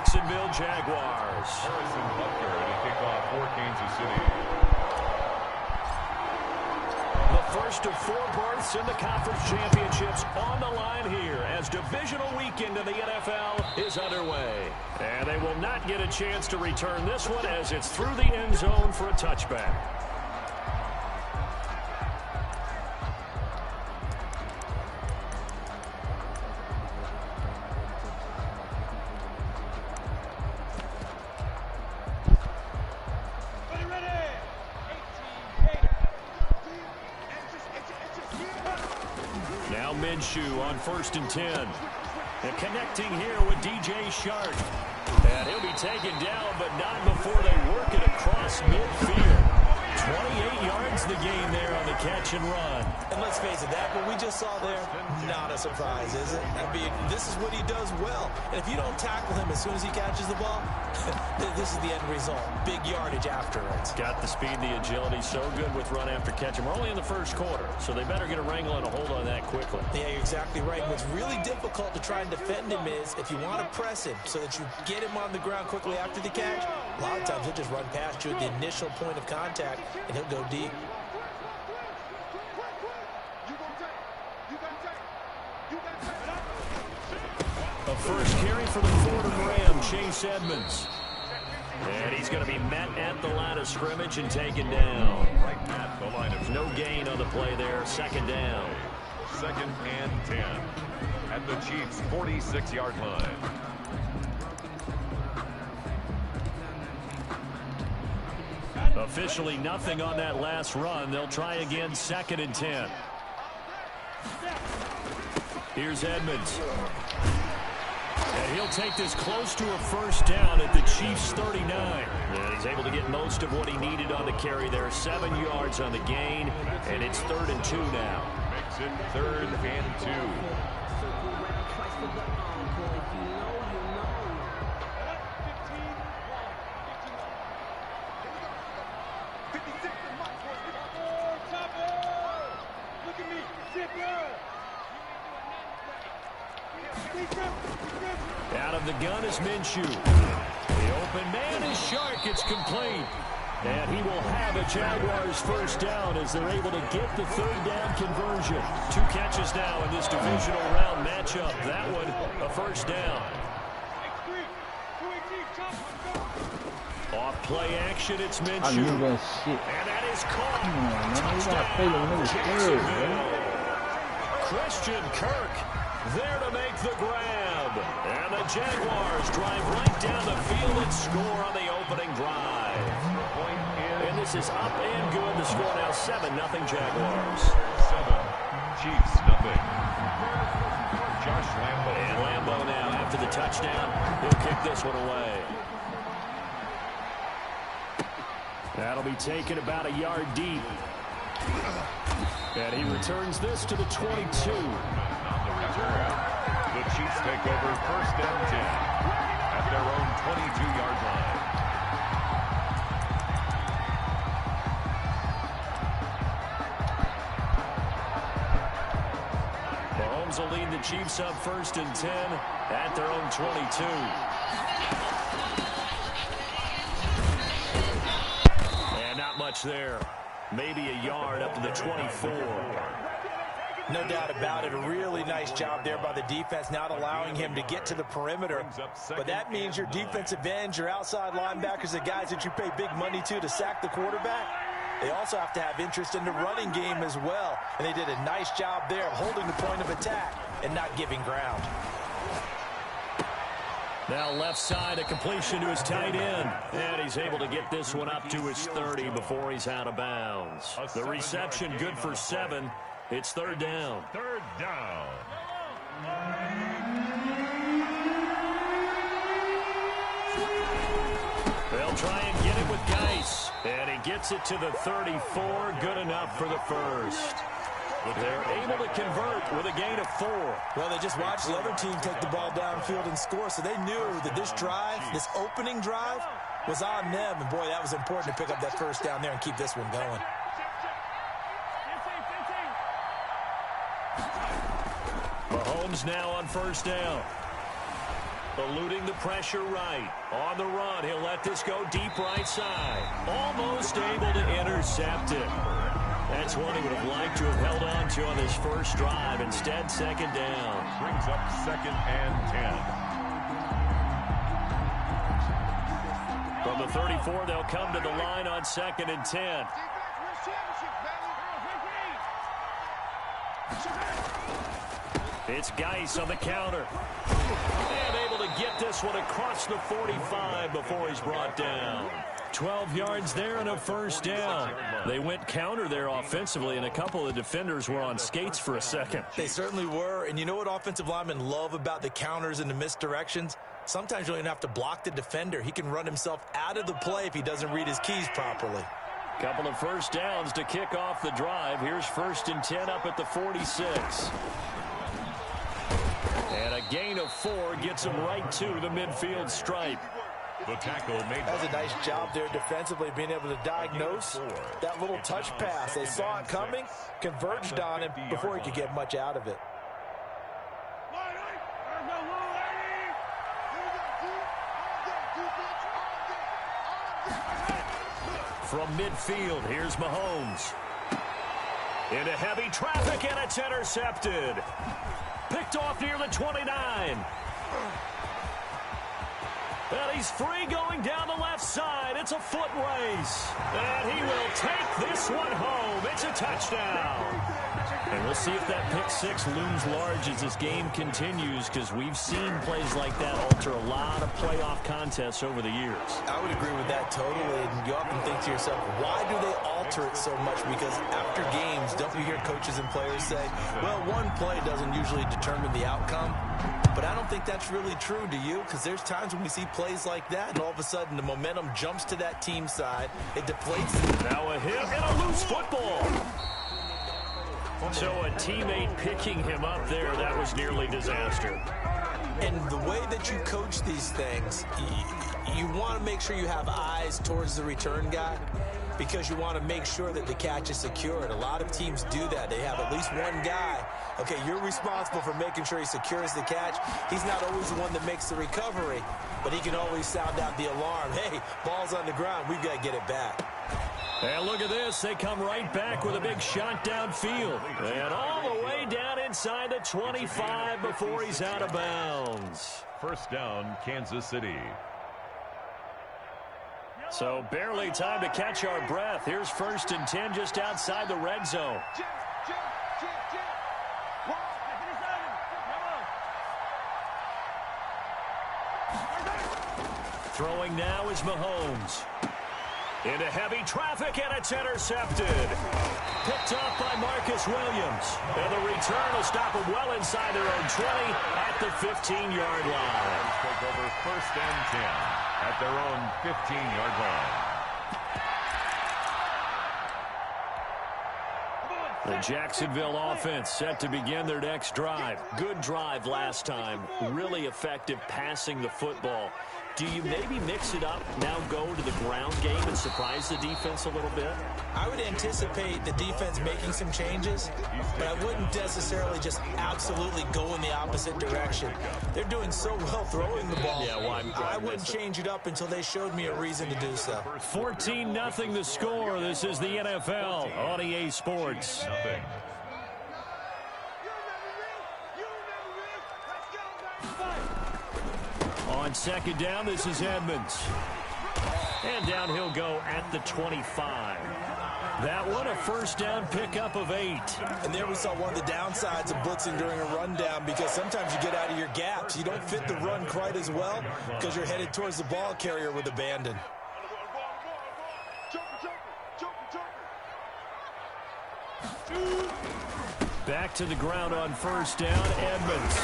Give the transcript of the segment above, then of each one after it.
Jacksonville Jaguars. Harrison Butker to kick off for Kansas City. The first of 4 berths in the conference championships on the line here as divisional weekend in the NFL is underway. And they will not get a chance to return this one as it's through the end zone for a touchback. Minshew on 1st and 10. And connecting here with DJ Shark. And he'll be taken down, but not before they work it across midfield. 28 yards the gain there on the catch and run. And let's face it, that what we just saw there, not a surprise, is it? I mean, this is what he does well. And if you don't tackle him as soon as he catches the ball, this is the end result. Big yardage afterwards. Got the speed, the agility, so good with run after catch. And we're only in the first quarter, so they better get a wrangle and a hold on that quickly. Yeah, you're exactly right. What's really difficult to try and defend him is if you want to press him so that you get him on the ground quickly after the catch, a lot of times he'll just run past you at the initial point of contact, and he'll go deep. A first carry for the Fordham Ram, Chase Edmonds. And he's going to be met at the line of scrimmage and taken down. Right at the line of no gain on the play there. 2nd down. 2nd and 10 at the Chiefs' 46-yard line. Officially nothing on that last run. They'll try again. 2nd and 10. Here's Edmonds. And he'll take this close to a 1st down at the Chiefs' 39. And he's able to get most of what he needed on the carry there. 7 yards on the gain, and it's 3rd and 2 now. Makes it 3rd and 2. Out of the gun is Minshew. The open man is Shark. It's complete. And he will have a Jaguars 1st down as they're able to get the 3rd down conversion. 2 catches now in this divisional round matchup. That one, a 1st down. Off play action, it's Minshew. And that is caught. Touchdown. Christian Kirk there to make the grab. And the Jaguars drive right down the field and score on the opening drive. And this is up and good. The score now 7-0 Jaguars. 7, Chiefs, nothing. Josh Lambo. And Lambo now after the touchdown. He'll kick this one away. That'll be taken about a yard deep. And he returns this to the 22. The Chiefs take over 1st and 10 at their own 22-yard line. Mahomes will lead the Chiefs up 1st and 10 at their own 22. And not much there. Maybe a yard up to the 24. No doubt about it. A really nice job there by the defense, not allowing him to get to the perimeter. But that means your defensive ends, your outside linebackers, the guys that you pay big money to sack the quarterback, they also have to have interest in the running game as well. And they did a nice job there of holding the point of attack and not giving ground. Now left side, a completion to his tight end. And he's able to get this one up to his 30 before he's out of bounds. The reception good for 7. It's 3rd down. 3rd down. They'll try and get it with Geis. And he gets it to the 34. Good enough for the 1st. They're able to convert with a gain of 4. Well, they just watched the other team take the ball downfield and score, so they knew that this drive, this opening drive, was on them. And, boy, that was important to pick up that 1st down there and keep this one going. Mahomes now on 1st down. Eluding the pressure right. On the run, he'll let this go deep right side. Almost able to intercept it. That's one he would have liked to have held on to on his first drive. Instead, second down. Brings up 2nd and 10. From the 34, they'll come to the line on 2nd and 10. It's Geis on the counter. And able to get this one across the 45 before he's brought down. 12 yards there and a first down. They went counter there offensively, and a couple of defenders were on skates for a second. They certainly were, and you know what offensive linemen love about the counters and the misdirections? Sometimes you don't even have to block the defender. He can run himself out of the play if he doesn't read his keys properly. Couple of first downs to kick off the drive. Here's 1st and 10 up at the 46. And a gain of 4 gets him right to the midfield stripe. The tackle made. That's a nice job there defensively, being able to diagnose that little touch pass. They saw it coming, converged on him before he could get much out of it. From midfield, here's Mahomes. Into heavy traffic, and it's intercepted. Picked off near the 29. And he's free going down the left side. It's a foot race. And he will take this one home. It's a touchdown. And we'll see if that pick six looms large as this game continues, because we've seen plays like that alter a lot of playoff contests over the years. I would agree with that totally. And you often think to yourself, why do they alter it so much? Because after games, don't you hear coaches and players say, well, one play doesn't usually determine the outcome? But I don't think that's really true, do you? Because there's times when we see plays like that, and all of a sudden the momentum jumps to that team side. It deflates. Now a hit and a loose football. So a teammate picking him up there, that was nearly disaster. And the way that you coach these things, you want to make sure you have eyes towards the return guy, because you want to make sure that the catch is secured. A lot of teams do that. They have at least one guy. Okay, you're responsible for making sure he secures the catch. He's not always the one that makes the recovery, but he can always sound out the alarm. Hey, ball's on the ground. We've got to get it back. And look at this. They come right back with a big shot downfield. And all the way down inside the 25 before he's out of bounds. First down, Kansas City. So barely time to catch our breath. Here's 1st and 10 just outside the red zone. Throwing now is Mahomes. Into heavy traffic, and it's intercepted. Picked off by Marcus Williams. And the return will stop them well inside their own 20 at the 15-yard line. Take over 1st and 10 at their own 15-yard line. The Jacksonville offense set to begin their next drive. Good drive last time. Really effective passing the football. Do you maybe mix it up, now go to the ground game and surprise the defense a little bit? I would anticipate the defense making some changes, but I wouldn't necessarily just absolutely go in the opposite direction. They're doing so well throwing the ball. Yeah, well, I wouldn't change it up until they showed me a reason to do so. 14-0 the score. This is the NFL on EA Sports. Nothing. On 2nd down, this is Edmonds. And down he'll go at the 25. That one a first down pickup of 8. And there we saw one of the downsides of blitzing during a rundown, because sometimes you get out of your gaps. You don't fit the run quite as well because you're headed towards the ball carrier with abandon. Back to the ground on 1st down, Edmonds.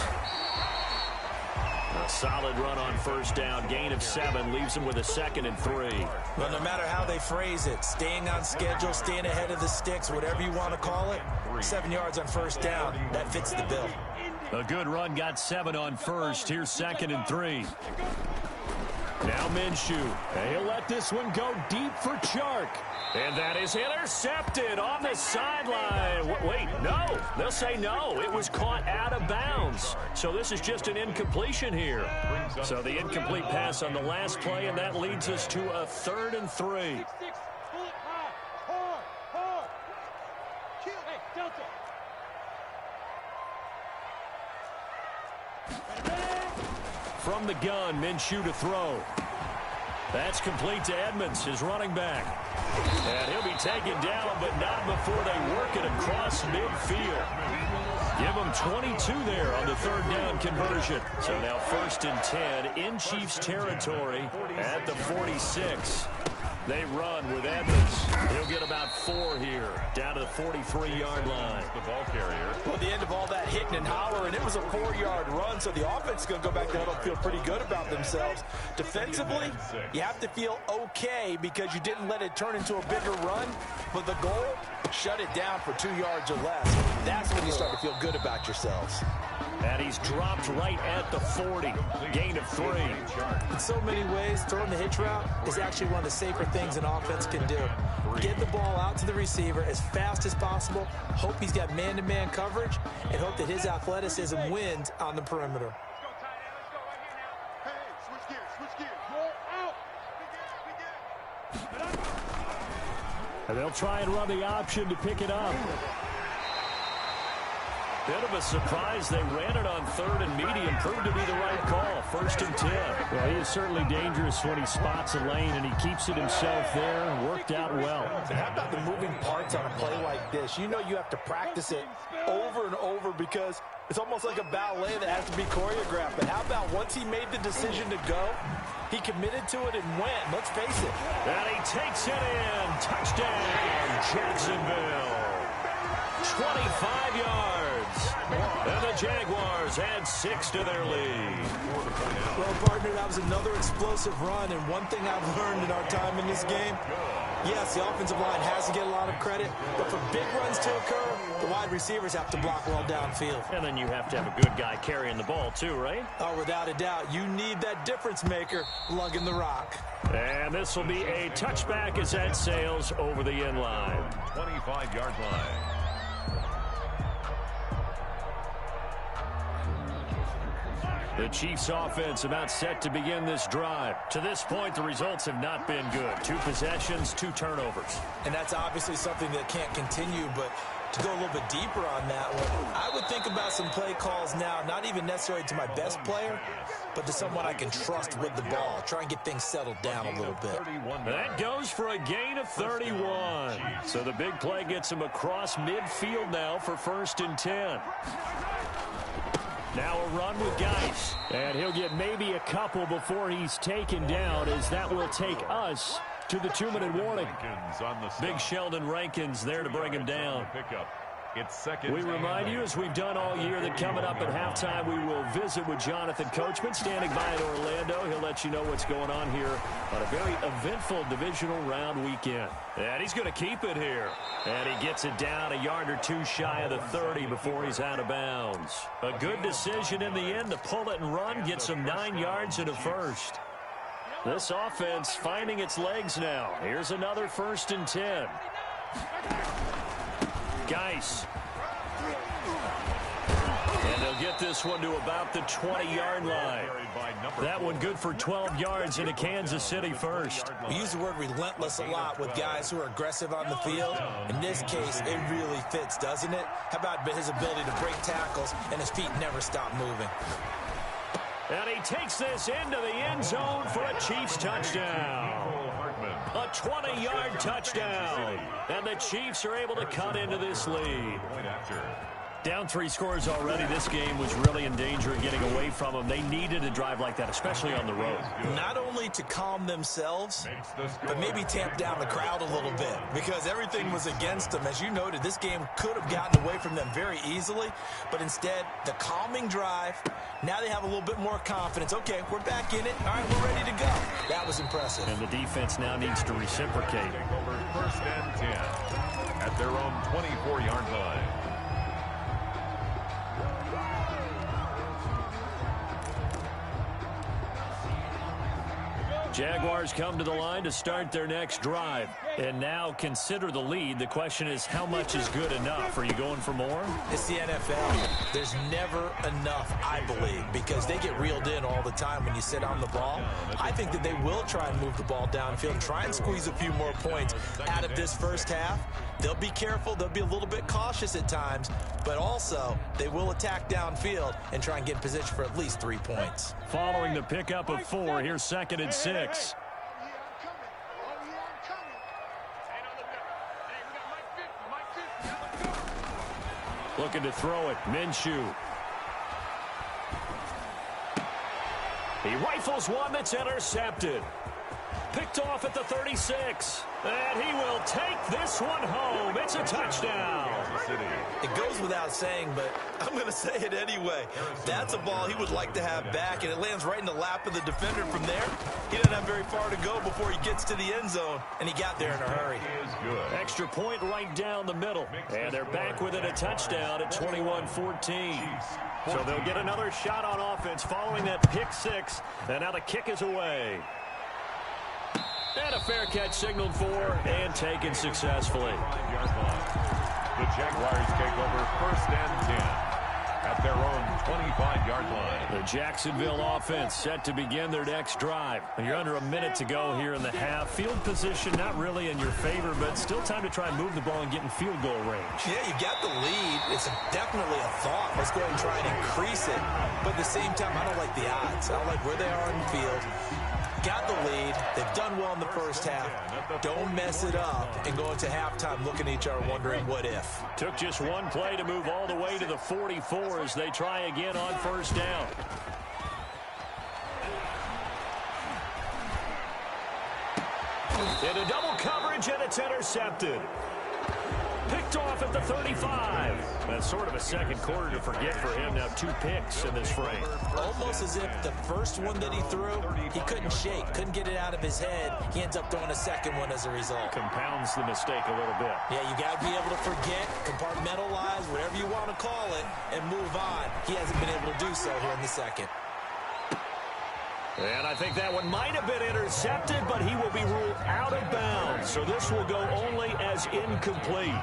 A solid run on 1st down. Gain of 7 leaves him with a 2nd and 3. Well, no matter how they phrase it, staying on schedule, staying ahead of the sticks, whatever you want to call it, 7 yards on 1st down, that fits the bill. A good run got 7 on 1st. Here's 2nd and 3. Now Minshew. He'll let this one go deep for Chark. And that is intercepted on the sideline. Wait, no. They'll say no. It was caught out of bounds. So this is just an incompletion here. So the incomplete pass on the last play, and that leads us to a 3rd and 3. From the gun, Minshew to throw. That's complete to Edmonds, his running back. And he'll be taken down, but not before they work it across midfield. Give him 22 there on the 3rd down conversion. So now 1st and 10 in Chiefs territory at the 46. They run with Edmonds. He'll get about 4 here, down to the 43-yard line. The ball carrier. Well, the end of all that hitting and hollering, it was a 4-yard run, so the offense is going to go back there and feel pretty good about themselves. Defensively, you have to feel okay because you didn't let it turn into a bigger run, but the goal, shut it down for 2 yards or less. That's when you start to feel good about yourselves. And he's dropped right at the 40. Gain of 3. In so many ways, throwing the hitch route is actually one of the safer things an offense can do. Get the ball out to the receiver as fast as possible, hope he's got man-to-man coverage, and hope that his athleticism wins on the perimeter. And they'll try and run the option to pick it up. Bit of a surprise. They ran it on 3rd and medium. Proved to be the right call. 1st and 10. Well, he is certainly dangerous when he spots a lane, and he keeps it himself there. Worked out well. And how about the moving parts on a play like this? You know you have to practice it over and over because it's almost like a ballet that has to be choreographed. But how about once he made the decision to go, he committed to it and went. Let's face it. And he takes it in. Touchdown, Jacksonville. 25 yards. And the Jaguars add 6 to their lead. Well, partner, that was another explosive run, and one thing I've learned in our time in this game, yes, the offensive line has to get a lot of credit, but for big runs to occur, the wide receivers have to block well downfield. And then you have to have a good guy carrying the ball too, right? Oh, without a doubt. You need that difference maker lugging the rock. And this will be a touchback as that sails over the end line. 25-yard line. The Chiefs offense about set to begin this drive. To this point, the results have not been good. 2 possessions, 2 turnovers. And that's obviously something that can't continue, but to go a little bit deeper on that one, I would think about some play calls now, not even necessarily to my best player, but to someone I can trust with the ball. Try and get things settled down a little bit. That goes for a gain of 31. So the big play gets him across midfield now for 1st and 10. Now a run with Geis. And he'll get maybe a couple before he's taken down, as that will take us to the 2-minute warning. Big Sheldon Rankins there to bring him down. We remind you, as we've done all year, that coming up at halftime, we will visit with Jonathan Coachman, standing by in Orlando. He'll let you know what's going on here on a very eventful divisional round weekend. And he's going to keep it here. And he gets it down a yard or 2 shy of the 30 before he's out of bounds. A good decision in the end to pull it and run, gets him 9 yards and a first. This offense finding its legs now. Here's another 1st and 10. Geis. And they'll get this one to about the 20-yard line. That one good for 12 yards into Kansas City first. We use the word relentless a lot with guys who are aggressive on the field. In this case, it really fits, doesn't it? How about his ability to break tackles and his feet never stop moving? And he takes this into the end zone for a Chiefs touchdown. A 20-yard touchdown. And the Chiefs are able to cut into this lead. Down 3 scores already. This game was really in danger of getting away from them. They needed a drive like that, especially on the road. Not only to calm themselves, but maybe tamp down the crowd a little bit, because everything was against them. As you noted, this game could have gotten away from them very easily, but instead, the calming drive, now they have a little bit more confidence. Okay, we're back in it. All right, we're ready to go. That was impressive. And the defense now needs to reciprocate. Over 1st and 10 at their own 24-yard line. Jaguars come to the line to start their next drive. And now consider the lead. The question is, how much is good enough? Are you going for more? It's the NFL. There's never enough, I believe, because they get reeled in all the time when you sit on the ball. I think that they will try and move the ball downfield and try and squeeze a few more points out of this first half. They'll be careful. They'll be a little bit cautious at times, but also they will attack downfield and try and get in position for at least 3 points. Following the pickup of 4, here's 2nd and 6. Looking to throw it. Minshew. He rifles one that's intercepted. Picked off at the 36. And he will take this one home. It's a touchdown. It goes without saying, but I'm going to say it anyway. That's a ball he would like to have back, and it lands right in the lap of the defender from there. He doesn't have very far to go before he gets to the end zone, and he got there in a hurry. Extra point right down the middle. And they're back within a touchdown at 21-14. So they'll get another shot on offense following that pick 6. And now the kick is away. And a fair catch signaled for and taken successfully. The Jaguars take over 1st and 10 at their own 25-yard line. The Jacksonville offense set to begin their next drive. You're under a minute to go here in the half. Field position not really in your favor, but still time to try and move the ball and get in field goal range. Yeah, you got the lead. It's definitely a thought. Let's go ahead and try and increase it. But at the same time, I don't like the odds. I don't like where they are on the field. Got the lead. They've done well in the first half. Don't mess it up and go into halftime looking at each other wondering what if. Took just one play to move all the way to the 44 as they try again on 1st down. Into double coverage, and it's intercepted. Picked off at the 35. That's sort of a second quarter to forget for him. Now 2 picks in this frame. Almost as if the first one that he threw, he couldn't shake, couldn't get it out of his head. He ends up throwing a second one as a result. Compounds the mistake a little bit. Yeah, you got to be able to forget, compartmentalize, whatever you want to call it, and move on. He hasn't been able to do so here in the second. And I think that one might have been intercepted, but he will be ruled out of bounds. So this will go only as incomplete.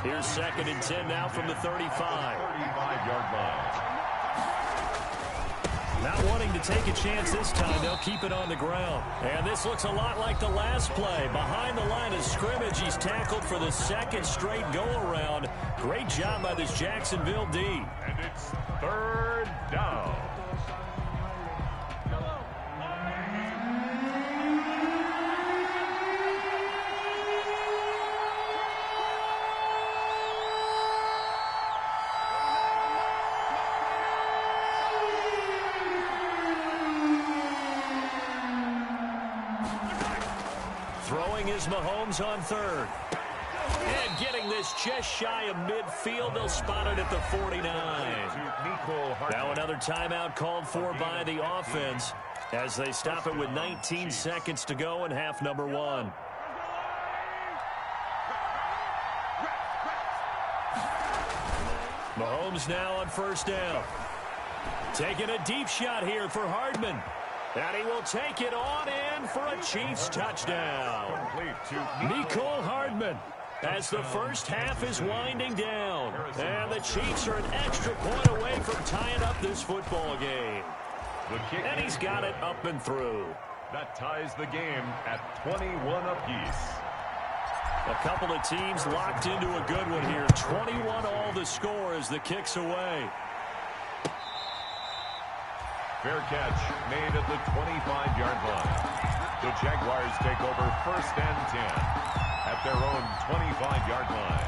Here's 2nd and 10 now from the 35. 35-yard line. Not wanting to take a chance this time, they'll keep it on the ground. And this looks a lot like the last play. Behind the line of scrimmage, he's tackled for the 2nd straight go-around. Great job by this Jacksonville D. And it's 3rd down. Throwing is Mahomes on 3rd. And getting this just shy of midfield. They'll spot it at the 49. Now another timeout called for by the offense as they stop it with 19 seconds to go in half number 1. Mahomes now on 1st down. Taking a deep shot here for Hardman. And he will take it on in for a Chiefs touchdown. Mecole Hardman as the first half is winding down. And the Chiefs are an extra point away from tying up this football game. And he's got it up and through. That ties the game at 21 apiece. A couple of teams locked into a good one here. 21 all the score as the kick's away. Fair catch made at the 25-yard line. The Jaguars take over 1st and 10 at their own 25-yard line.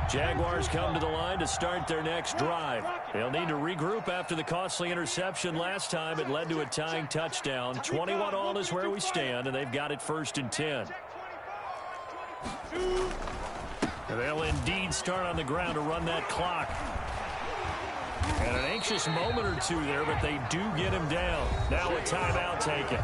Jaguars come to the line to start their next drive. They'll need to regroup after the costly interception last time. It led to a tying touchdown. 21 all is where we stand, and they've got it 1st and 10. They'll indeed start on the ground to run that clock. And an anxious moment or two there, but they do get him down. Now a timeout taken.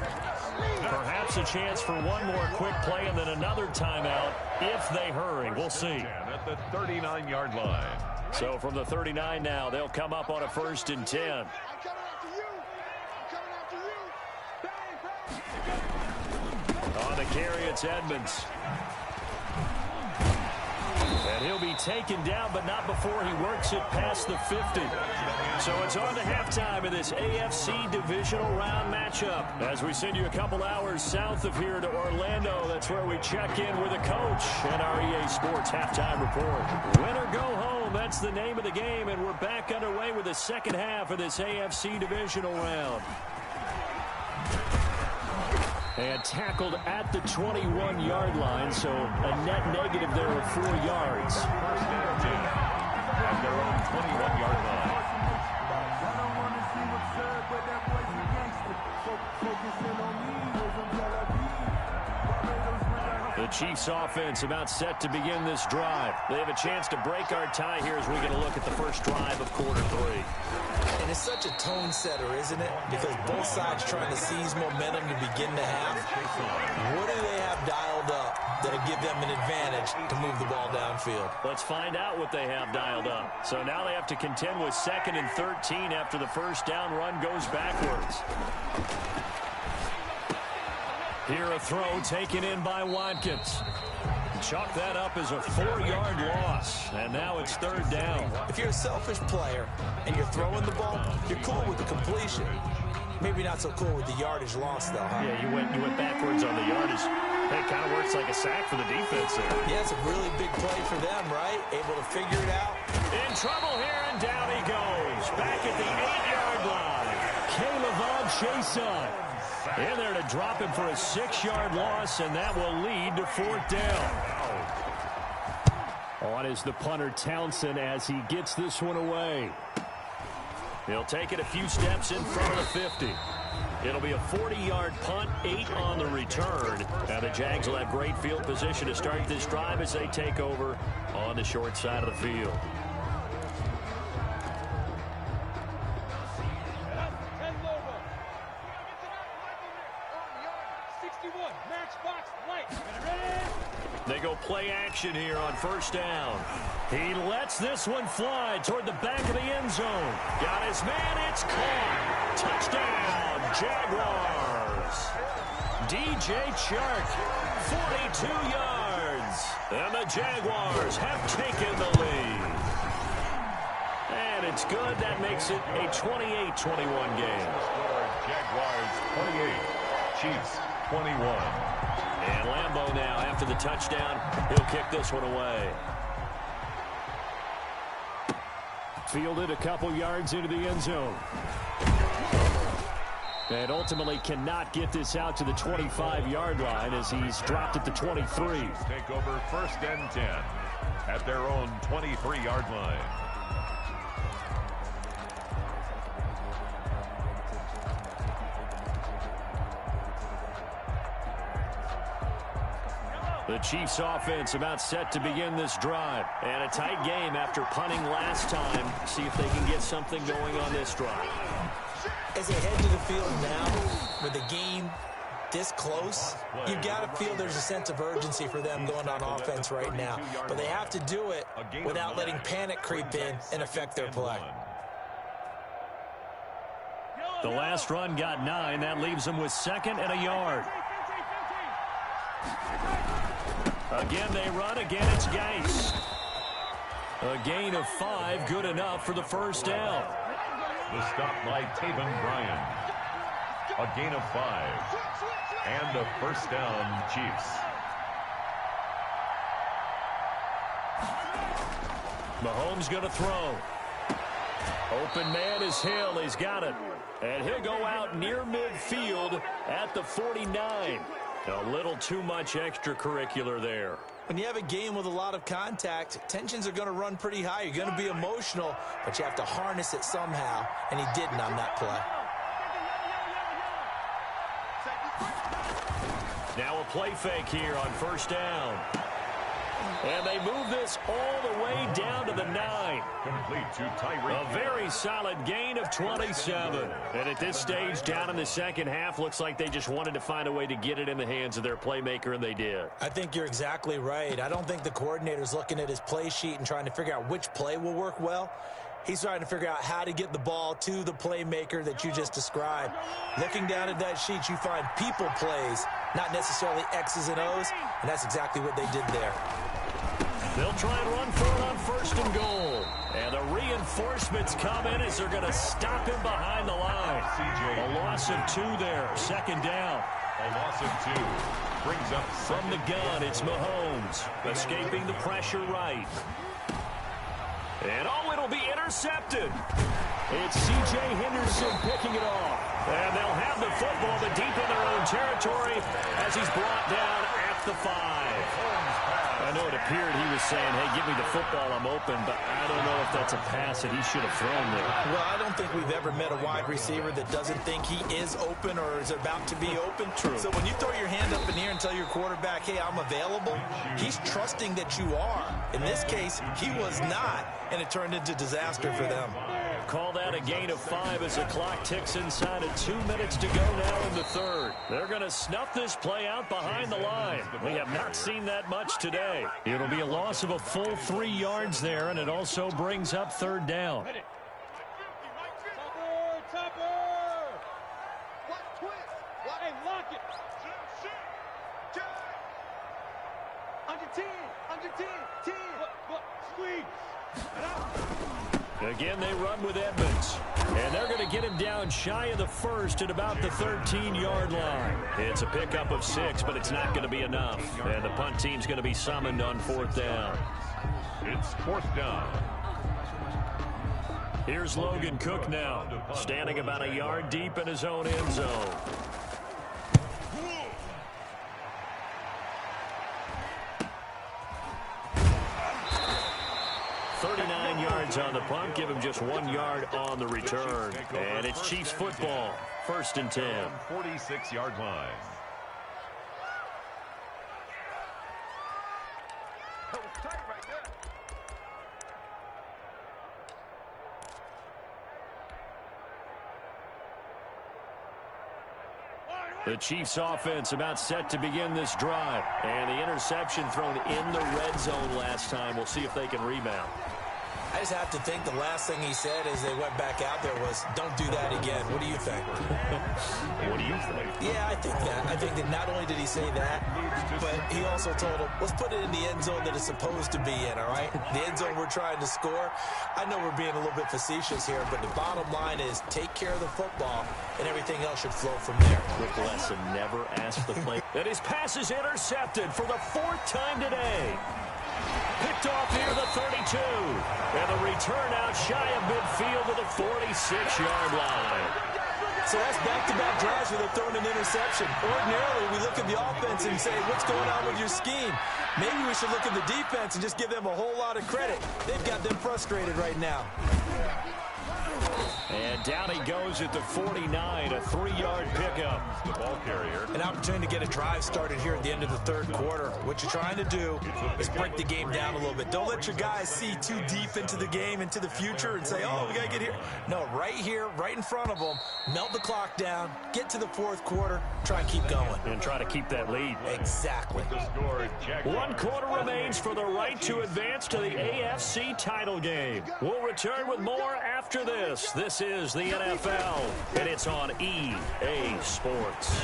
Perhaps a chance for one more quick play and then another timeout if they hurry. We'll see. At the 39-yard line. So from the 39 now, they'll come up on a 1st and 10. On the carry, it's Edmonds. And he'll be taken down, but not before he works it past the 50. So it's on to halftime in this AFC divisional round matchup. As we send you a couple hours south of here to Orlando, that's where we check in with a coach and our EA Sports halftime report. Win or go home, that's the name of the game, and we're back underway with the second half of this AFC divisional round. And tackled at the 21-yard line, so a net negative there of 4 yards. First and 10 at their own 21-yard line. The Chiefs offense about set to begin this drive. They have a chance to break our tie here as we get a look at the first drive of quarter 3. And it's such a tone setter, isn't it? Because both sides trying to seize momentum to begin the half. What do they have dialed up that'll give them an advantage to move the ball downfield? Let's find out what they have dialed up. So now they have to contend with 2nd and 13 after the first down run goes backwards. Here a throw taken in by Watkins. Chalk that up as a 4-yard loss, and now it's 3rd down. If you're a selfish player and you're throwing the ball, you're cool with the completion. Maybe not so cool with the yardage loss, though, huh? Yeah, you went backwards on the yardage. It kind of works like a sack for the defense there. Yeah, it's a really big play for them, right? Able to figure it out. In trouble here, and down he goes. Back at the 8-yard line. Caleb Chason in there to drop him for a 6-yard loss, and that will lead to 4th down. On is the punter Townsend as he gets this one away. He'll take it a few steps in front of the 50. It'll be a 40-yard punt, 8 on the return. And the Jags will have great field position to start this drive as they take over on the short side of the field. They go play action here on first down. He lets this one fly toward the back of the end zone. Got his man, it's caught. Touchdown, Jaguars. DJ Chark, 42 yards. And the Jaguars have taken the lead. And it's good. That makes it a 28-21 game. Jaguars 28, Chiefs 21. And Lambeau now, after the touchdown, he'll kick this one away. Fielded a couple yards into the end zone. And ultimately cannot get this out to the 25-yard line as he's dropped at the 23. Take over 1st and 10 at their own 23-yard line. The Chiefs offense about set to begin this drive. And a tight game after punting last time. See if they can get something going on this drive. As they head to the field now, with the game this close, you've got to feel there's a sense of urgency for them going on offense right now. But they have to do it without letting panic creep in and affect their play. The last run got 9. That leaves them with 2nd and a yard. Again, they run. Again, it's Geis. A gain of 5, good enough for the first down. The stop by Taven Bryan. A gain of 5. And a first down, Chiefs. Mahomes going to throw. Open man is Hill. He's got it. And he'll go out near midfield at the 49. A little too much extracurricular there. When you have a game with a lot of contact, tensions are going to run pretty high. You're going to be emotional, but you have to harness it somehow, and he didn't on that play. Now a play fake here on first down. And they move this all the way down to the 9. Complete to Tyreek. A very solid gain of 27. And at this stage, down in the second half, looks like they just wanted to find a way to get it in the hands of their playmaker, and they did. I think you're exactly right. I don't think the coordinator's looking at his play sheet and trying to figure out which play will work well. He's trying to figure out how to get the ball to the playmaker that you just described. Looking down at that sheet, you find people plays, not necessarily X's and O's, and that's exactly what they did there. They'll try and run for it on 1st and goal. And the reinforcements come in as they're going to stop him behind the line. A loss of 2 there. 2nd down. A loss of 2. Brings up from the gun, it's Mahomes. Escaping the pressure right. And it'll be intercepted. It's C.J. Henderson picking it off. And they'll have the football, but deep in their own territory as he's brought down at the 5. I know it appeared he was saying, hey, give me the football, I'm open, but I don't know if that's a pass that he should have thrown there. Well, I don't think we've ever met a wide receiver that doesn't think he is open or is about to be open. True. So when you throw your hand up in the air and tell your quarterback, hey, I'm available, he's trusting that you are. In this case, he was not, and it turned into disaster for them. Call that a gain of 5 as the clock ticks inside of 2 minutes to go now in the 3rd. They're going to snuff this play out behind the line. We have not seen that much today. It'll be a loss of a full 3 yards there, and it also brings up 3rd down. Again, they run with Edmonds. And they're going to get him down shy of the 1st at about the 13-yard line. It's a pickup of 6, but it's not going to be enough. And the punt team's going to be summoned on 4th down. It's 4th down. Here's Logan Cook now, standing about a yard deep in his own end zone. 39 yards on the punt, give him just 1 yard on the return. And it's Chiefs football, 1st and 10. 46-yard line. The Chiefs offense about set to begin this drive. And the interception thrown in the red zone last time. We'll see if they can rebound. I just have to think the last thing he said as they went back out there was, don't do that again. What do you think? What do you think? Yeah, I think that. I think that not only did he say that, but he also told him, let's put it in the end zone that it's supposed to be in, all right? The end zone we're trying to score. I know we're being a little bit facetious here, but the bottom line is take care of the football, and everything else should flow from there. Rick Lesson never asked the play. And his pass is intercepted for the 4th time today. Picked off near the 32. And the return out shy of midfield to the 46-yard line. So that's back-to-back drives where they're throwing an interception. Ordinarily, we look at the offense and say, what's going on with your scheme? Maybe we should look at the defense and just give them a whole lot of credit. They've got them frustrated right now. And down he goes at the 49, a 3-yard pickup. The ball carrier. An opportunity to get a drive started here at the end of the 3rd quarter. What you're trying to do is break the game down a little bit. Don't let your guys see too deep into the game, into the future, and say, oh, we got to get here. No, right here, right in front of them, melt the clock down, get to the 4th quarter, try and keep going. And try to keep that lead. Exactly. The score, 1 quarter remains for the right to advance to the AFC title game. We'll return with more after this. This is the NFL, and it's on EA Sports.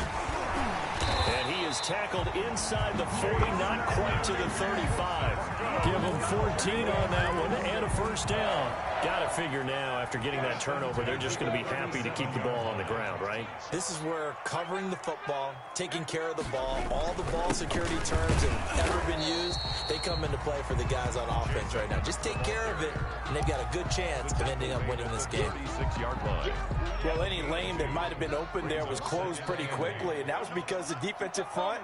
And he is tackled inside the 40, not quite to the 35. Give him 14 on that one and a 1st down. Got to figure now, after getting that turnover, they're just going to be happy to keep the ball on the ground, right? This is where covering the football, taking care of the ball, all the ball security terms that have ever been used, they come into play for the guys on offense right now. Just take care of it, and they've got a good chance of ending up winning this game. 46-yard line. Well, any lane that might have been open there was closed pretty quickly, and that was because the defensive front,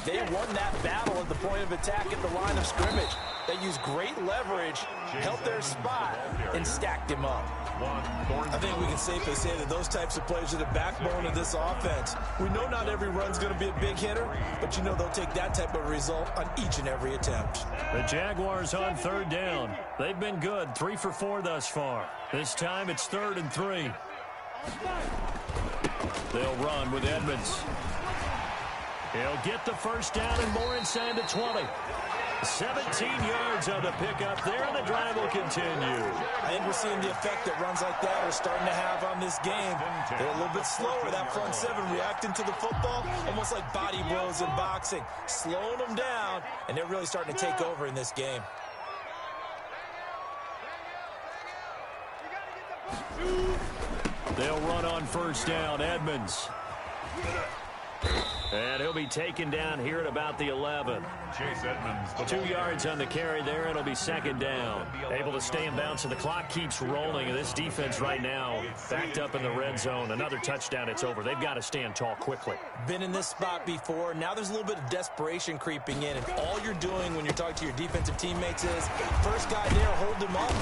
they won that battle at the point of attack at the line of scrimmage. They used great leverage, held their spot, and stacked him up. I think we can safely say that those types of plays are the backbone of this offense. We know not every run's going to be a big hitter, but you know they'll take that type of result on each and every attempt. The Jaguars on 3rd down. They've been good, 3 for 4 thus far. This time it's 3rd and 3. They'll run with Edmonds. He'll get the 1st down and more inside the 20. 17 yards on the pickup there, and the drive will continue. I think we're seeing the effect that runs like that are starting to have on this game. They're a little bit slower, that front seven, reacting to the football, almost like body blows in boxing, slowing them down, and they're really starting to take over in this game. They'll run on first down. Edmonds. And he'll be taken down here at about the 11. Chase Edmonds. 2 yards on the carry there. It'll be second down. Able to stay in bounds, and the clock keeps rolling. And this defense right now backed up in the red zone. Another touchdown, it's over. They've got to stand tall quickly. Been in this spot before. Now there's a little bit of desperation creeping in. And all you're doing when you're talking to your defensive teammates is, first guy there, hold him up.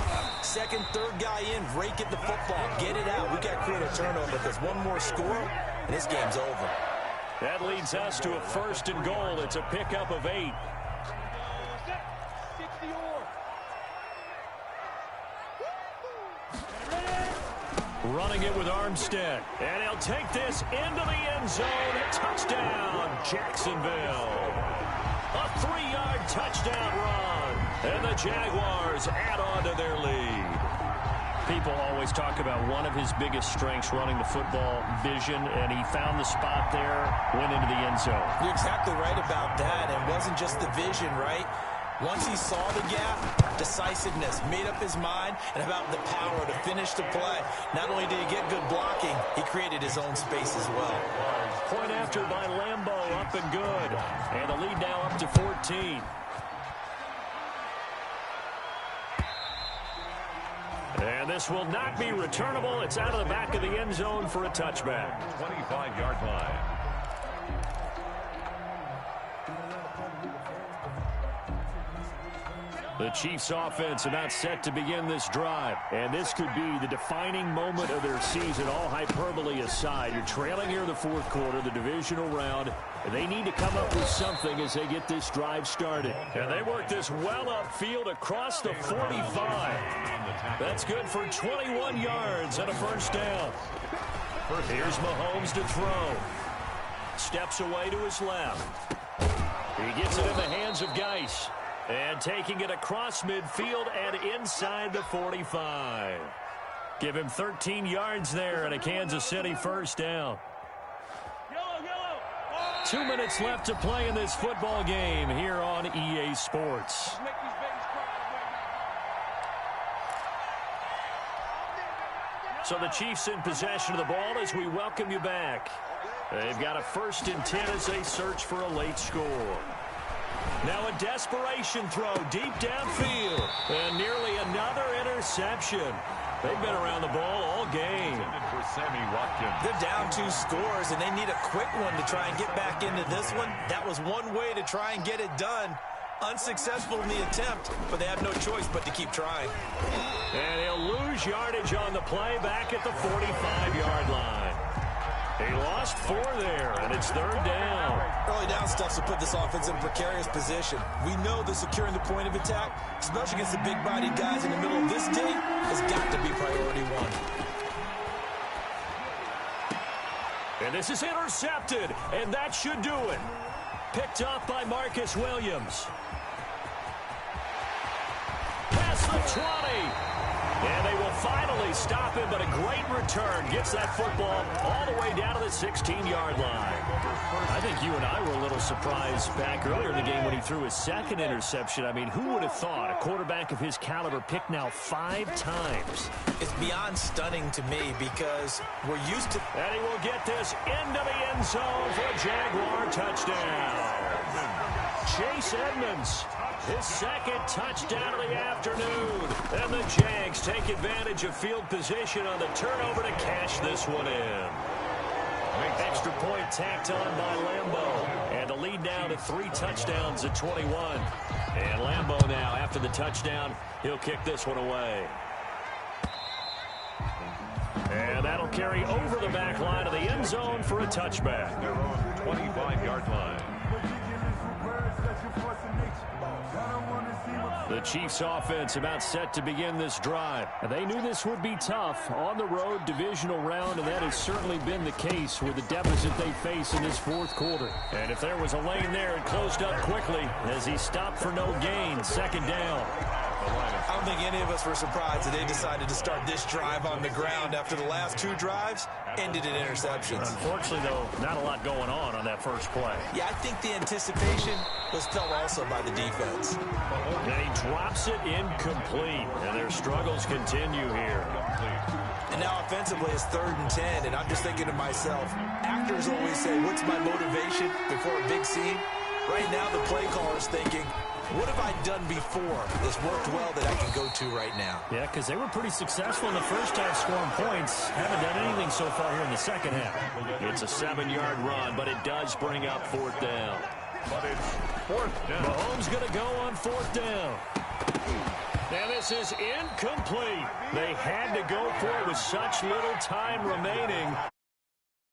Second, third guy in, rake at the football. Get it out. We've got to create a turnover because one more score, and this game's over. That leads us to a first and goal. It's a pickup of 8. Running it with Armstead. And he'll take this into the end zone. Touchdown, Jacksonville. A 3-yard touchdown run. And the Jaguars add on to their lead. People always talk about one of his biggest strengths, running the football, vision, and he found the spot there, went into the end zone. You're exactly right about that, and it wasn't just the vision, right? Once he saw the gap, decisiveness, made up his mind, and about the power to finish the play. Not only did he get good blocking, he created his own space as well. Point after by Lambo, up and good. And the lead now up to 14. And this will not be returnable. It's out of the back of the end zone for a touchback. 25-yard line. The Chiefs offense about set to begin this drive. And this could be the defining moment of their season, all hyperbole aside. You're trailing here in the fourth quarter, the divisional round. And they need to come up with something as they get this drive started. And they work this well upfield across the 45. That's good for 21 yards and a first down. Here's Mahomes to throw. Steps away to his left. He gets it in the hands of Geis. And taking it across midfield and inside the 45. Give him 13 yards there and a Kansas City first down. 2 minutes left to play in this football game here on EA Sports. So the Chiefs in possession of the ball as we welcome you back. They've got a 1st and 10 as they search for a late score. Now a desperation throw deep downfield. And nearly another interception. They've been around the ball all game. For Sammy Watkins. They're down 2 scores, and they need a quick one to try and get back into this one. That was one way to try and get it done. Unsuccessful in the attempt, but they have no choice but to keep trying. And he'll lose yardage on the play back at the 45-yard line. He lost 4 there, and it's 3rd down. Early down stuff will put this offense in a precarious position. We know that securing the point of attack, especially against the big-bodied guys in the middle of this day, has got to be priority 1. And this is intercepted, and that should do it. Picked up by Marcus Williams. Past the 20. And they will finally stop him, but a great return gets that football all the way down to the 16-yard line. I think you and I were a little surprised back earlier in the game when he threw his 2nd interception. I mean, who would have thought a quarterback of his caliber picked now 5 times? It's beyond stunning to me because we're used to... And he will get this into the end zone for a Jaguar touchdown. Chase Edmonds. His 2nd touchdown of the afternoon. And the Jags take advantage of field position on the turnover to cash this one in. Extra point tacked on by Lambo. And the lead now to 3 touchdowns at 21. And Lambo now, after the touchdown, he'll kick this one away. And that'll carry over the back line of the end zone for a touchback. Their own 25-yard line. The Chiefs offense about set to begin this drive. And they knew this would be tough on the road divisional round, and that has certainly been the case with the deficit they face in this fourth quarter. And if there was a lane there, it closed up quickly as he stopped for no gain. Second down. I don't think any of us were surprised that they decided to start this drive on the ground after the last two drives ended in interceptions. Unfortunately, though, not a lot going on that first play. Yeah, I think the anticipation was felt also by the defense. And he drops it incomplete, and their struggles continue here. And now offensively it's 3rd and 10, and I'm just thinking to myself, actors always say, what's my motivation before a big scene? Right now the play caller's thinking, what have I done before that's worked well that I can go to right now? Yeah, because they were pretty successful in the first half scoring points. Haven't done anything so far here in the second half. It's a 7-yard run, but it does bring up 4th down. But it's 4th down. Mahomes going to go on 4th down. And this is incomplete. They had to go for it with such little time remaining.